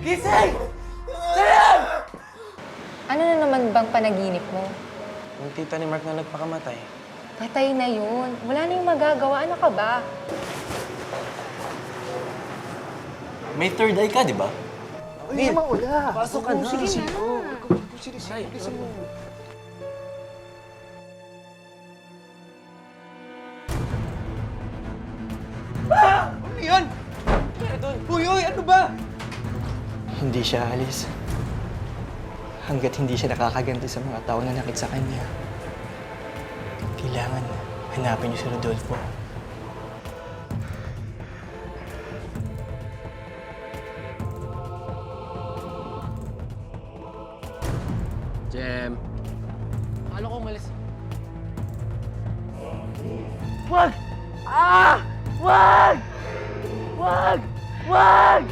Gising! Saan? Ano na naman bang panaginip mo? Yung tita ni Mark na nagpakamatay. Patay na yun. Wala na yung magagawa. Ano ka ba? May third eye ka, di ba? Hindi naman wala. Pasok ka na. Sige na. Bilisan mo. Ano yan? Uy, ano ba? Hindi siya alis. Hanggat hindi siya nakakaganti sa mga tao na nakit sa kanya. Kailangan hanapin niyo si Rodolfo. Jem. Paano ko umalis? Wag! Ah! Wag! Wag! Wag!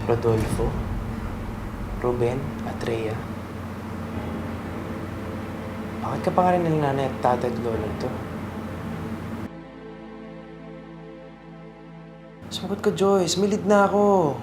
Rodolfo, Ruben, at Rhea. Bakit ka pa nga rin ng nanay at tatay at lolo to? Sumagot ka, Joyce. May lead na ako.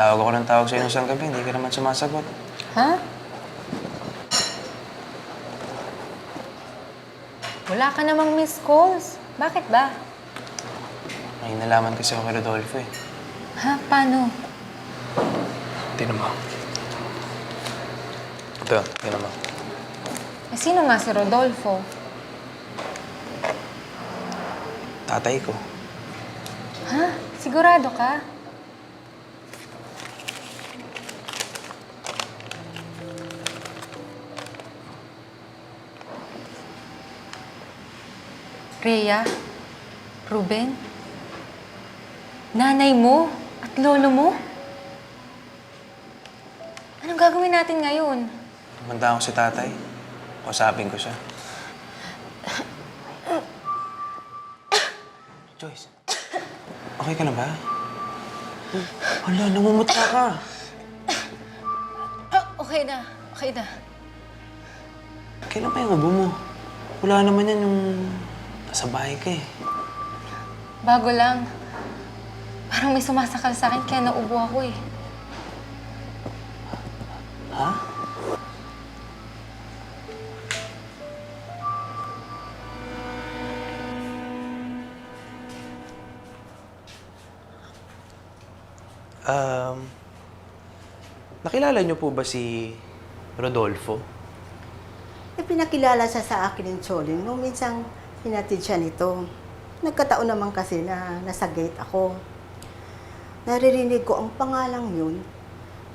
Tawag ako ng tawag sa'yo isang gabi, hindi ka naman sumasagot. Ha? Wala ka namang missed calls. Bakit ba? May nalaman kasi ako kay Rodolfo eh. Ha? Paano? Tinan mo. Ito, tinan mo. Eh, sino nga si Rodolfo? Tatay ko. Ha? Sigurado ka? Rhea, Ruben, nanay mo at lolo mo? Anong gagawin natin ngayon? Tumanda ako si tatay. Kausapin ko siya. Joyce, okay ka na ba? Hala, namumutla ka. Okay na. Okay na. Kailan pa yung ubo mo? Wala naman yan yung nasa bahay ka eh. Bago lang. Parang may sumasakal sa akin kaya naubo ako eh. Ha? Nakilala niyo po ba si Rodolfo? Pinakilala siya sa akin ng Choling nung minsang hinatid siya nito. Nagkataon naman kasi na nasa gate ako. Naririnig ko ang pangalang yun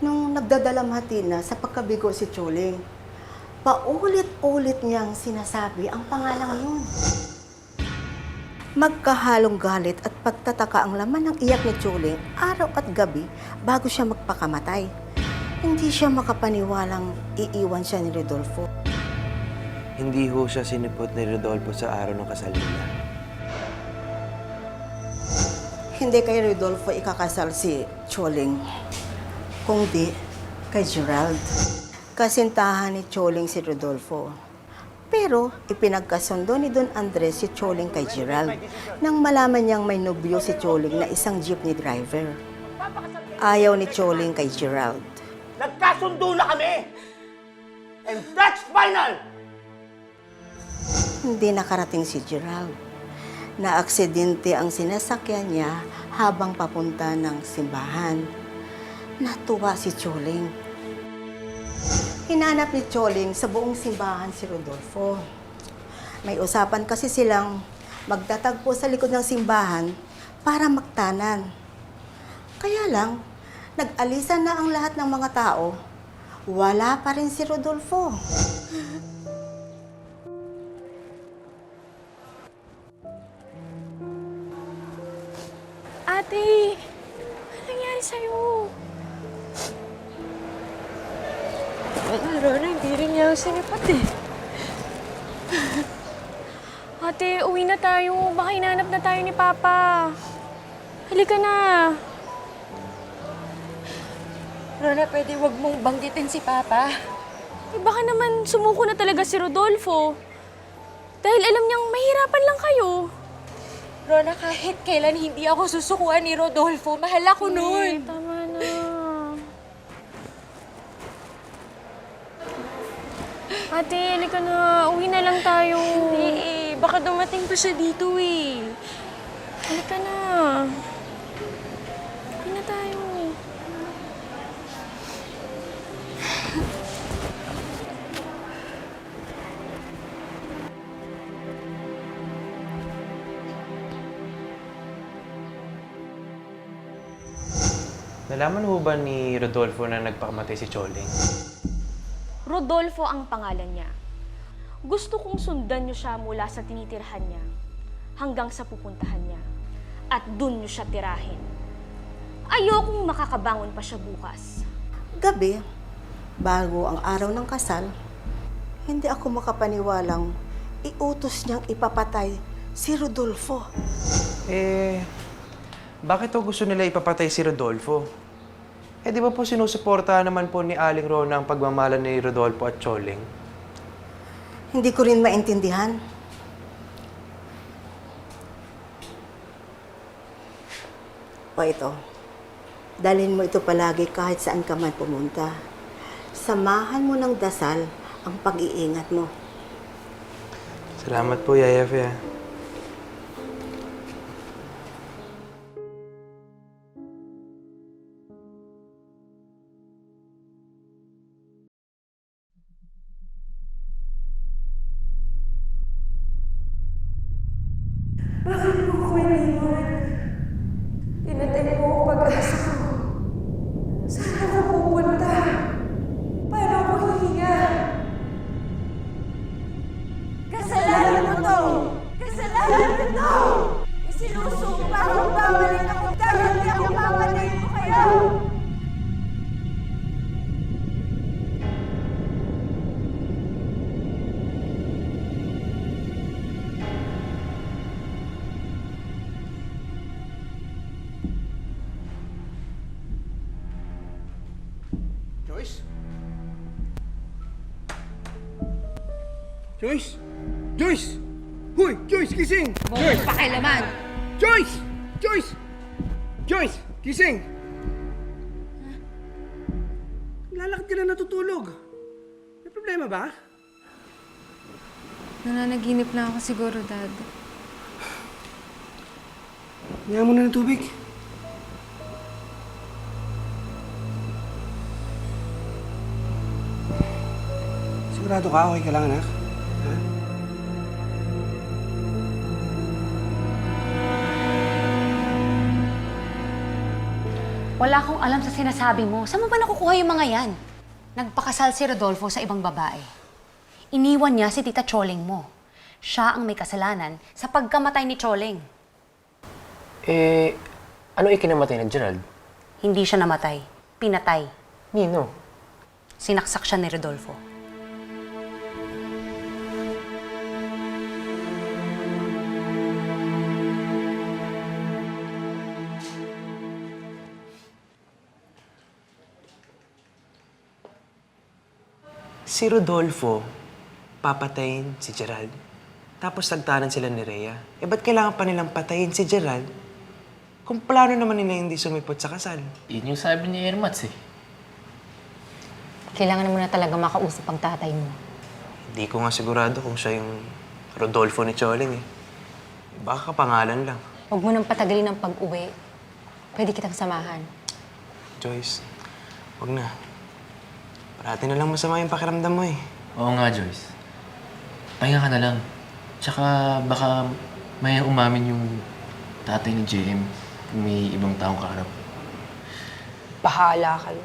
nung nagdadalamhati na sa pagkabigo si Choling. Paulit-ulit niyang sinasabi ang pangalang yun. Magkahalong galit at pagtataka ang laman ng iyak ni Choling araw at gabi bago siya magpakamatay. Hindi siya makapaniwalang iiwan siya ni Rodolfo. Hindi ho siya sinipot ni Rodolfo sa araw ng kasal nila. Hindi kay Rodolfo ikakasal si Choling, kundi kay Gerald. Kasintahan ni Choling si Rodolfo. Pero ipinagkasundo ni Don Andres si Choling kay Gerald nang malaman niyang may nobyo si Choling na isang jeepney driver. Ayaw ni Choling kay Gerald. Nagkasundo na kami! And that's final! Hindi nakarating si Gerald. Naaksidente ang sinasakyan niya habang papunta ng simbahan. Natuwa si Choling. Hinanap ni Choling sa buong simbahan si Rodolfo. May usapan kasi silang magtatagpo sa likod ng simbahan para magtanan. Kaya lang, nag-alisan na ang lahat ng mga tao. Wala pa rin si Rodolfo. Ate, ano nangyari sa'yo? Rona, hindi rin niya ako sinipat eh. Ate, uwi na tayo. Baka hinanap na tayo ni Papa. Halika na. Rona, pwede wag mong banggitin si Papa. Eh, baka naman sumuko na talaga si Rodolfo. Dahil alam niyang mahirapan lang kayo. Rona, kahit kailan hindi ako susukuan ni Rodolfo, mahal ako nun. Tama na. Ate, halika na. Uwi na lang tayo. Hindi eh, baka dumating pa siya dito eh. Halika na. Uwi na tayo. Nalaman ho ba ni Rodolfo na nagpakamatay si Choling? Rodolfo ang pangalan niya. Gusto kong sundan niyo siya mula sa tinitirhan niya hanggang sa pupuntahan niya. At dun niyo siya tirahin. Ayokong makakabangon pa siya bukas. Gabi, bago ang araw ng kasal, hindi ako makapaniwalang iutos niyang ipapatay si Rodolfo. Bakit ho gusto nila ipapatay si Rodolfo? Di ba po sinusuportahan naman po ni Aling Rona ang pagmamahalan ni Rodolfo at Choling? Hindi ko rin maintindihan. O ito, dalhin mo ito palagi kahit saan ka man pumunta. Samahan mo ng dasal ang pag-iingat mo. Salamat po, Yaya Fe. Joyce? Joyce? Joyce! Hoy! Joyce, gising! Joyce! Pakialaman! Joyce! Joyce! Joyce! Gising! Lalakad ka na natutulog. May problema ba? Nananaginip na ako siguro, Dad. Ngayon mo na ng tubig. Sigurado ka? Okay ka lang, anak? Ha? Wala akong alam sa sinasabi mo. Saan mo ba nakukuha yung mga yan? Nagpakasal si Rodolfo sa ibang babae. Iniwan niya si Tita Choling mo. Siya ang may kasalanan sa pagkamatay ni Choling. Ano ikinamatay ng Gerald? Hindi siya namatay. Pinatay. Nino? Sinaksak siya ni Rodolfo. Si Rodolfo, papatayin si Gerald. Tapos tagtanan sila ni Rhea. Eh, ba't kailangan pa nilang patayin si Gerald kung plano naman nila hindi sumipot sa kasal? Yun yung sabi ni Ermats eh. Kailangan mo na talaga makausap ang tatay mo. Hindi ko nga sigurado kung siya yung Rodolfo ni Choling eh. Baka kapangalan lang. Huwag mo nang patagalin ang pag-uwi. Pwede kitang samahan. Joyce, wag na. Parati na lang masama yung pakiramdam mo eh. Oo nga, Joyce. Pahinga ka na lang. Tsaka baka may umamin yung tatay ni JM kung may ibang taong kaharap. Bahala kayo.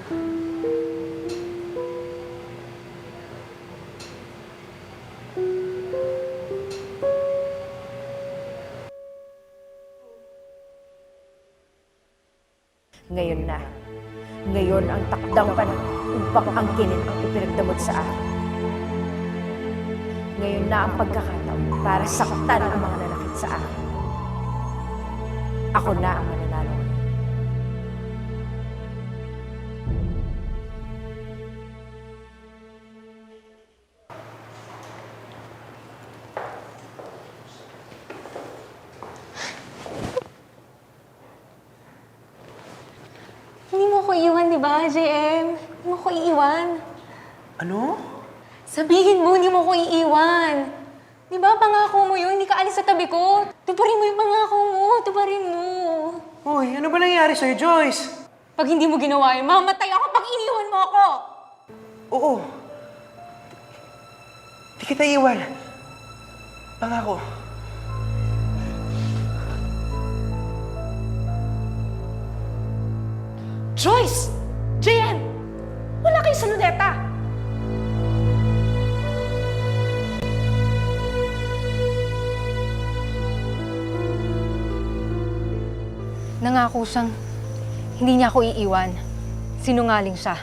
Ngayon na. Ngayon ang takdang panahon upang angkinin ang ipinagdamot sa akin. Ngayon na ang pagkakataon para saktan ang mga nanakit sa akin. Ako na ang mananalo. Hindi mo ko iiwan, di ba, JM? Hindi mo ko iiwan. Ano? Sabihin mo, hindi mo ko iiwan. Di ba, pangako mo yun, hindi ka alis sa tabi ko. Tuparin mo yung pangako mo, tuparin mo. Uy, ano ba nangyari sa'yo, Joyce? Pag hindi mo ginawa yun, mamatay ako pag iniwan mo ako. Oo. Di kita iwan. Pangako. Joyce! JM! Wala kayong saludeta! Nangako siyang hindi niya ako iiwan. Sinungaling siya.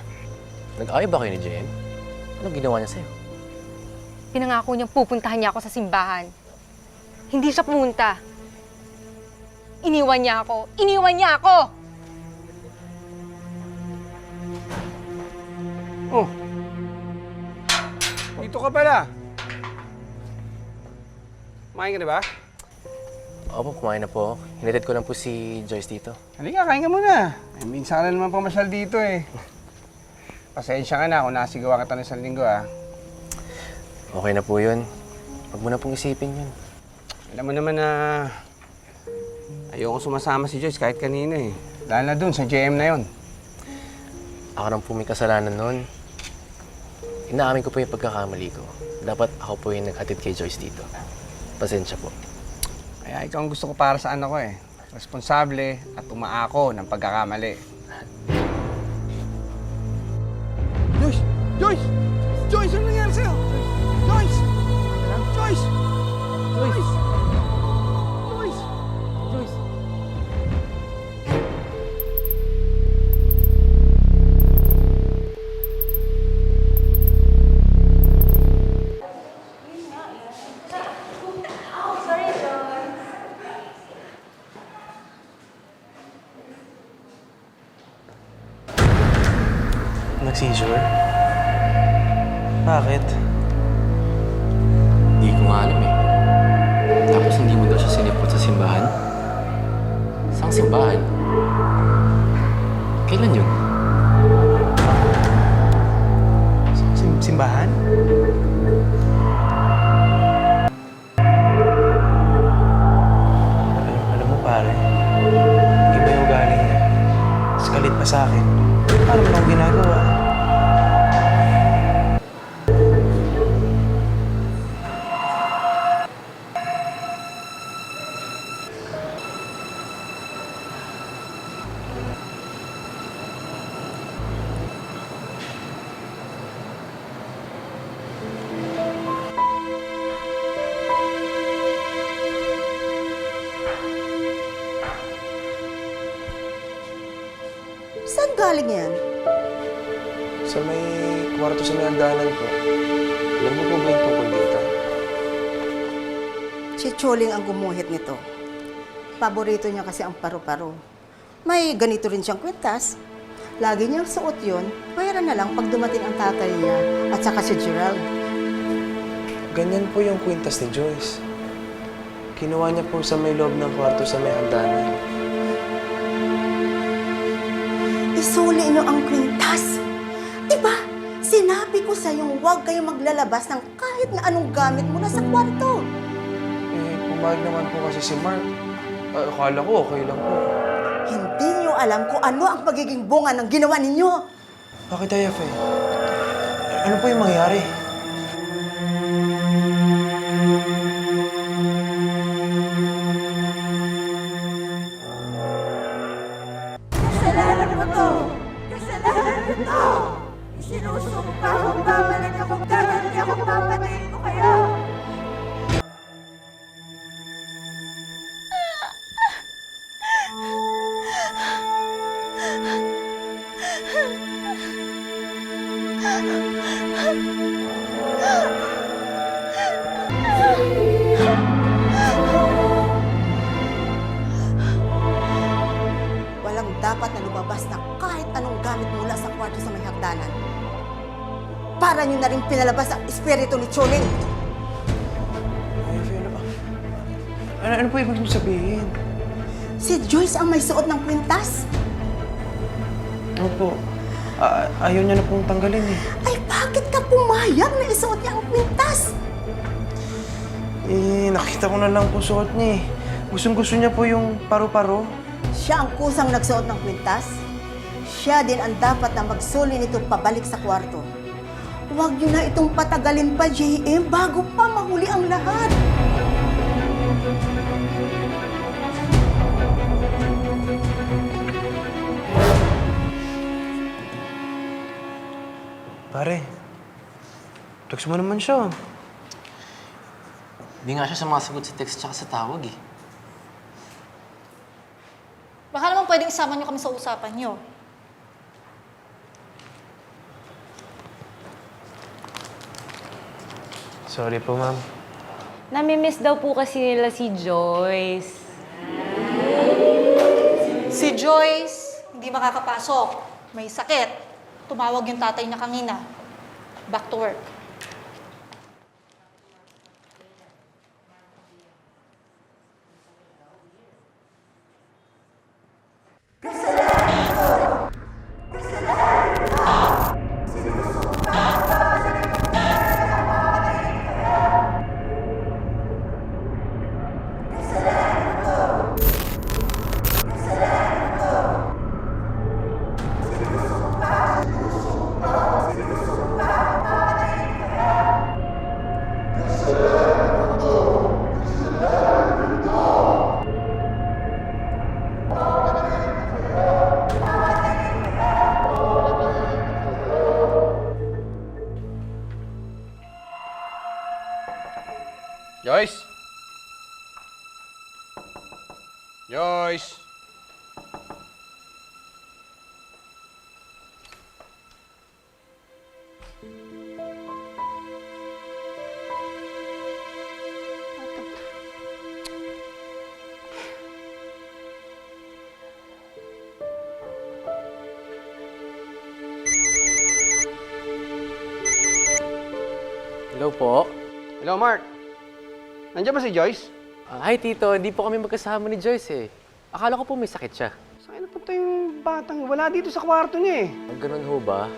Nag-away ba kayo ni JM? Anong ginawa niya sa'yo? Pinangako niyang pupuntahan niya ako sa simbahan. Hindi siya pumunta. Iniwan niya ako. Iniwan niya ako! Oh. Dito ka pala. Kumain ka na ba? Opo, kumain na po. Hinatid ko lang po si Joyce dito. Halika, kain ka muna. Eh, minsan ka na naman pamasyal dito eh. Pasensya ka na kung nasigawa kita ng isang linggo ah. Okay na po yun. Huwag mo na pong isipin yun. Alam mo naman na ayoko sumasama si Joyce kahit kanina eh. Lalo na dun sa JM na yon. Ako nang po may kasalanan noon. Inaamin ko po yung pagkakamali ko. Dapat ako po yung naghatid kay Joyce dito. Pasensya po. Kaya ikaw ang gusto ko para sa anak ko eh. Responsable at umaako ng pagkakamali. Joyce! Joyce! Joyce! Ano nangyari sa'yo? Joyce! Joyce! Joyce! Joyce! Joyce! Nag-seizure? Bakit? Hindi ko nga alam eh. Tapos hindi mo daw siya sinipot sa simbahan? Saan simbahan? Kailan yun? Simbahan? Alam mo pare, iba yung galing niya. Mas galit pa sa akin. Paano mo nang ginagawa? Saan galing yan? Sa may kwarto sa may hagdanan po. Alam mo po ba yung tungkol dito? Si Choling ang gumuhit nito. Paborito niya kasi ang paru-paro. May ganito rin siyang kwintas. Lagi niyang suot yun, pwera na lang pag dumating ang tatay niya at saka si Gerald. Ganyan po yung kwintas ni Joyce. Kinuha niya po sa may loob ng kwarto sa may hagdanan. Isuli niyo ang kwintas. Diba? Sinabi ko sa'yo, huwag kayong maglalabas ng kahit na anong gamit mo na sa kwarto. Eh, pumayag naman po kasi si Mark. Akala ko okay lang po. Hindi niyo alam kung ano ang pagiging bunga ng ginawa ninyo. Bakit tayo, Faye? Ano po yung mangyayari? Kasalanan mo to! Kasalanan mo to! Isinusumpa kong babalik akong gagawin akong papatayin ko kayo! Walang dapat na lumabas na kahit anong gamit mula sa kwarto sa may hagdanan. Para niyo na rin pinalabas ang espiritu ni Choling. Ay, Faye, ano po ibig niyo sabihin? Si Joyce ang may suot ng kwintas. Ano po? Ayaw niya na pong tanggalin eh. Ay, bakit ka pumayag na isuot niya ang kwintas? Eh, nakita ko na lang po suot niya eh. Gustong-gusto niya po yung paru-paro. Siya ang kusang nagsuot ng kwintas. Siya din ang dapat na magsuli nito pabalik sa kwarto. Huwag niyo na itong patagalin pa, JM, bago pa mahuli ang lahat. Pare, text mo naman siya. Hindi nga siya sumasagot sa text tsaka sa tawag eh. Baka naman pwedeng isama niyo kami sa usapan niyo. Sorry po, ma'am. Namimiss daw po kasi nila si Joyce. Si Joyce, hindi makakapasok. May sakit. Tumawag yung tatay niya kanina. Back to work. Joyce! Joyce! Hello po. Hello, Mark. Nandiyan ba si Joyce? Hi, Tito. Hindi po kami magkasama ni Joyce eh. Akala ko po may sakit siya. Saan napunta yung batang? Wala dito sa kwarto niya eh. Ang ganun ho ba?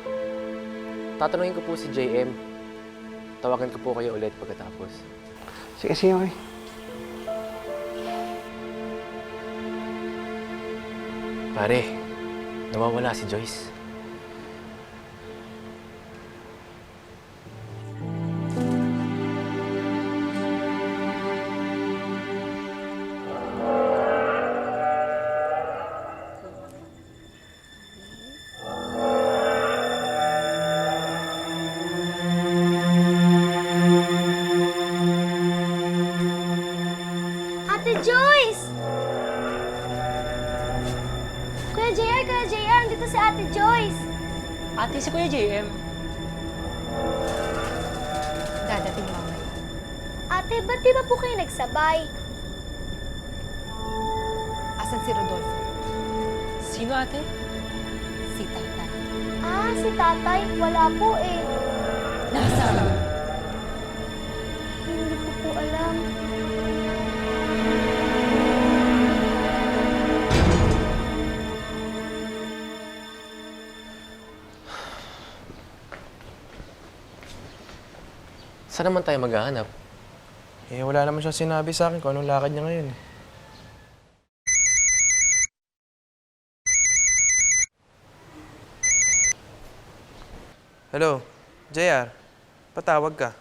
Tatanungin ko po si JM. Tawagan ko po kayo ulit pagkatapos. Sige, sige, okay. Pare, nawawala si Joyce. Ate Joyce! Kuya JR, dito si Ate Joyce. Ate, si Kuya JM. Dadating mamaya. Ate, ba't di ba po kayo nagsabay? Asan si Rodolfo? Sino, ate? Si tatay. Ah, si tatay, wala po eh. Nasaan? Saan naman tayo maghahanap? Eh, wala naman siyang sinabi sa akin kung anong lakad niya ngayon. Hello, JR. Patawag ka.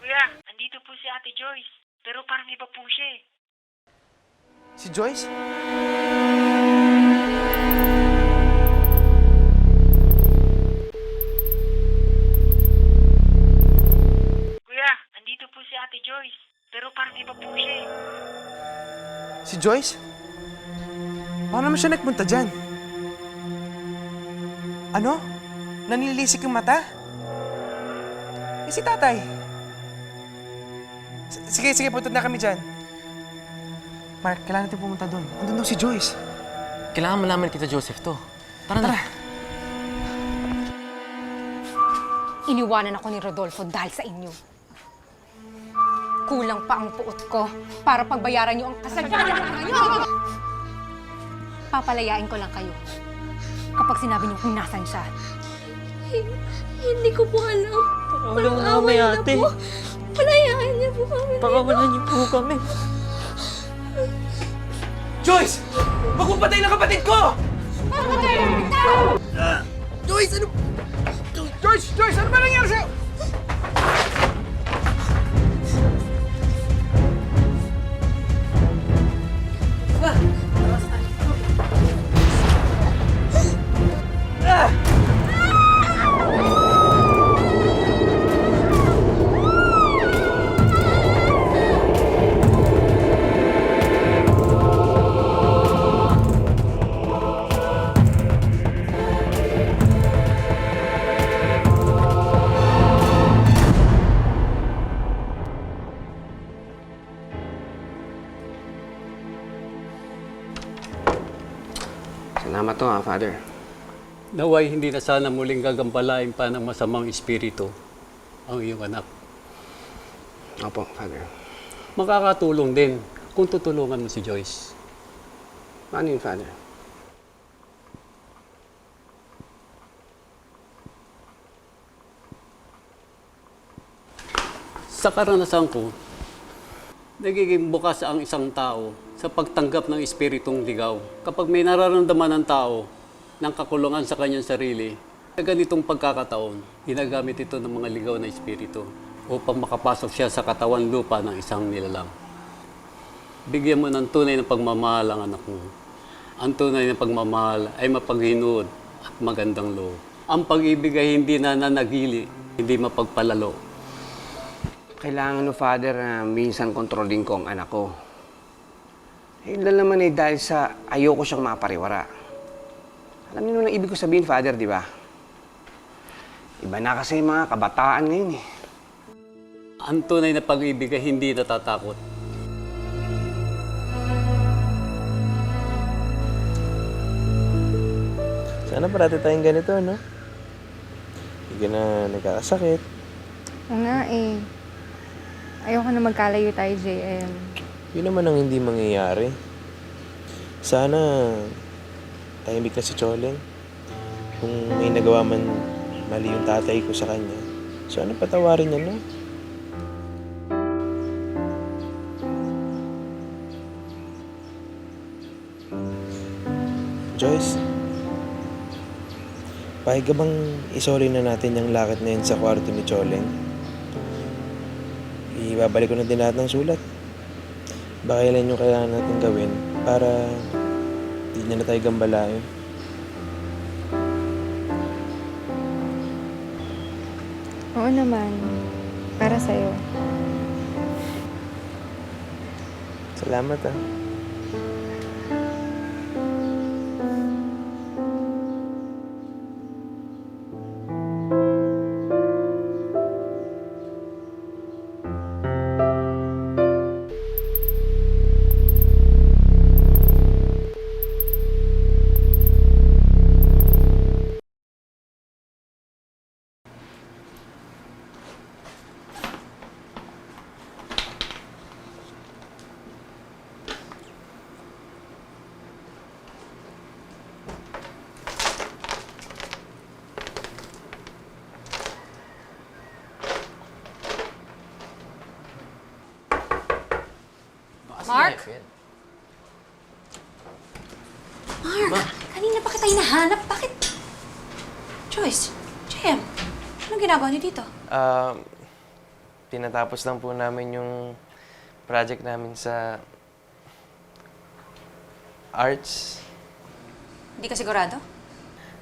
Kuya, andito po si Ate Joyce. Pero parang iba po siya eh. Si Joyce? Kuya, andito po si Ate Joyce. Pero parang iba po siya eh. Si Joyce? Paano naman siya nagpunta dyan? Ano? Nanililisik yung mata? Eh, si tatay. Sige, punta na kami dyan. Mark, kailangan natin pumunta doon. Andun daw si Joyce. Kailangan malaman kita, Joseph, to. Tara na. Iniwanan ako ni Rodolfo dahil sa inyo. Kulang pa ang puot ko para pagbayaran niyo ang kasalanan niyo. Papalayain ko lang kayo kapag sinabi niyo kung nasan siya. Hindi ko po alam. Walang kami, ate. Palayain niyo po kami. Pakawalan niyo po kami. Joyce! Huwag mong patay ng kapatid ko! Joyce, ano? Joyce, ano ba nangyari sa'yo? Salamat to Father. Naway hindi na sana muling gagambalain pa ng masamang espiritu ang iyong anak. Opo, Father. Makakatulong din kung tutulungan mo si Joyce. Paano yun, Father? Sa karanasan ko, nagiging bukas ang isang tao sa pagtanggap ng espiritong ligaw. Kapag may nararamdaman ng tao ng kakulungan sa kanyang sarili, sa ganitong pagkakataon, ginagamit ito ng mga ligaw na espiritu upang makapasok siya sa katawan lupa ng isang nilalang. Bigyan mo ng tunay na pagmamahal ang anak mo. Ang tunay na pagmamahal ay mapaghinuod at magandang loob. Ang pag-ibig ay hindi nananagili, hindi mapagpalalo. Kailangan no, Father, na minsan kontrolin ko ang anak ko. Yun lang naman eh, dahil sa ayoko siyang mapariwara. Alam niyo na ibig ko sabihin, Father, di ba? Iba na kasi mga kabataan ngayon eh. Ang tunay na pag-ibig ay hindi natatakot. Sana parati tayong ganito, no? Hindi ka na nagkakasakit. Oo nga eh. Ayoko na magkalayo tayo, JM. Yun naman ang hindi mangyayari. Sana tahimik na si Choleng. Kung may nagawa man mali yung tatay ko sa kanya, sana patawarin niya, no? Joyce, pahig ka bang isoli na natin yung lakad na yun sa kwarto ni Choleng? Ibabalik ko na din lahat ng sulat. Baka ilan yung kailangan natin gawin para hindi niya na tayo gambalain. Oo naman. Para sa'yo. Salamat, ah. Mark? Mark, kanina pa kita hinahanap. Bakit? Joyce, JM, anong ginagawa niyo dito? Tinatapos lang po namin yung project namin sa arts. Hindi ka sigurado?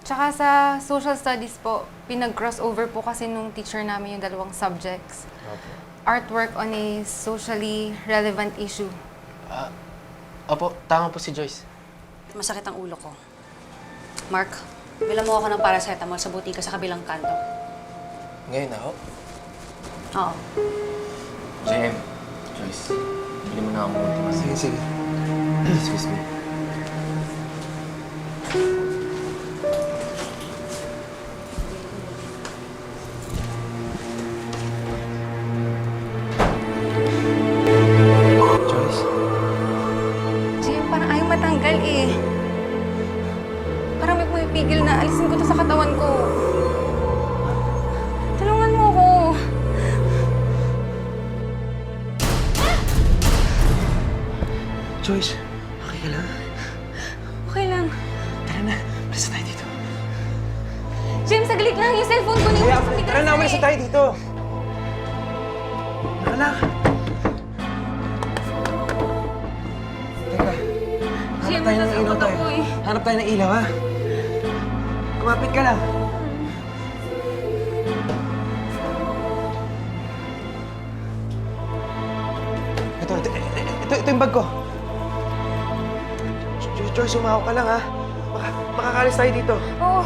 Tsaka sa social studies po, pinag-crossover po kasi nung teacher namin yung dalawang subjects. Artwork on a socially relevant issue. Opo, tama po si Joyce. Masakit ang ulo ko. Mark, bilang mo ako ng paracetamol sa butika sa kabilang kanto. Ngayon ako? Oo. JM, Joyce, bili mo na ako ng Sige, sige. Excuse me. Joyce? JM, parang ayaw matanggal eh. Parang may pumipigil na alisin ko to sa katawan ko. Tulungan mo ako. Joyce, okay ka lang? Okay lang. Tara na, malis na tayo dito. JM, saglit lang. Yung cellphone ko na yung Tara na, umalis na tayo dito. Tara na. Teka, hanap tayo ng ilaw tayo. Hanap tayo ng ilaw, ha? Kumapit ka lang. Ito yung bag ko. Joyce, sumawa ka lang, ha? Makakalis tayo dito. Oo.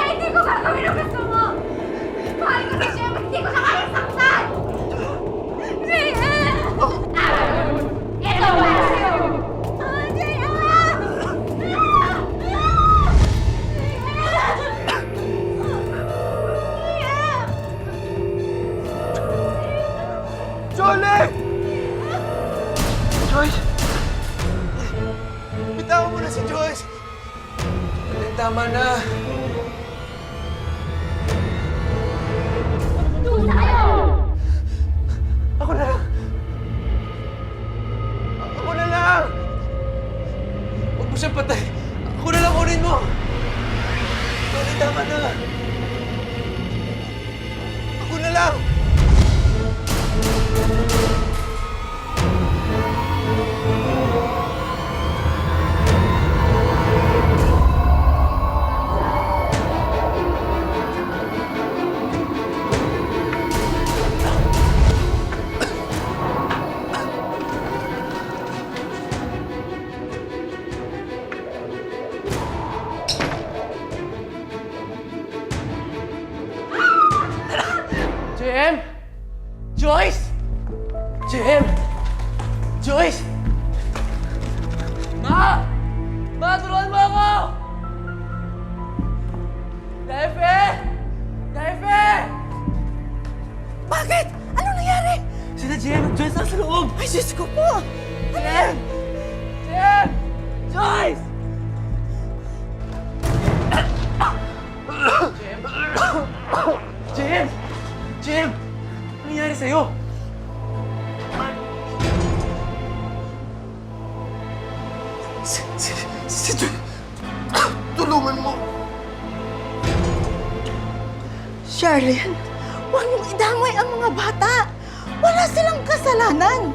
Hindi ko gagawin ang gusto mo! Mahal ko si Shem, hindi ko siya kaya saktan! JM! Ito para sa'yo! Jolie! Joyce! Bitawan mo na si Joyce! Tama na. Doon na kayo! Ako na lang. Ako na lang. Huwag mo siyang patay. Ako na lang kunin mo. Jolie, tama na. Ako na lang. JM! Joyce! JM! Joyce! Ma! Ma, tulungan mo ako! Daife! Daife! Bakit? Ano nangyari? Sila JM at Joyce nasa loob! Ay, Diyos ko po! JM! JM! Joyce! JM! JM! Ano nangyari sa'yo? Si Joyce! Tulungan mo! Charlene, huwag mong idamay ang mga bata. Wala silang kasalanan.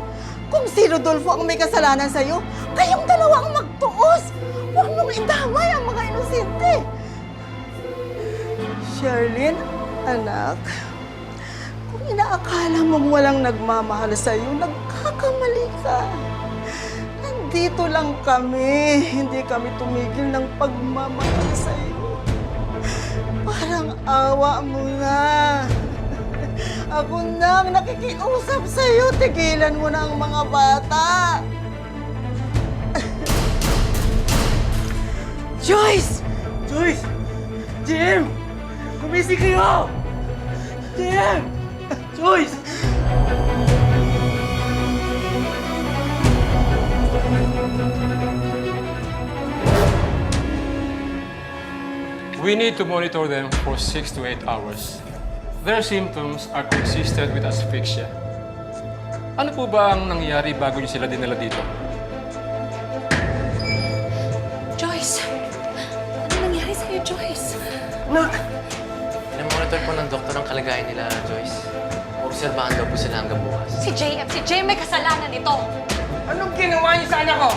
Kung si Rodolfo ang may kasalanan sa'yo, kayong dalawa ang magtuos. Huwag mong idamay ang mga inosente. Charlene, anak, kung Sa akala mong walang nagmamahal sa'yo, nagkakamali ka. Nandito lang kami. Hindi kami tumigil ng pagmamahal sa'yo. Parang awa mo na. Ako na ang nakikiusap sa'yo. Tigilan mo na ang mga bata. Joyce! Joyce! Jim! Gumising kayo! Jim! Joyce! We need to monitor them for 6 to 8 hours. Their symptoms are consistent with asphyxia. Ano po ba ang nangyari bago niyo sila dinala dito? Joyce! Ano nangyari sa'yo, Joyce? Namonitor po ng doktor ang kalagayan nila, Joyce. Obserbahan daw po sila hanggang bukas. Si JM may kasalanan ito. Anong ginawa niyo sa anak ko?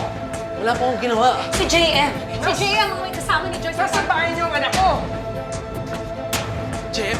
Wala po akong ginawa. Si JM ang may kasama ni Joyce. Sasabahin niyo ang anak ko! JM,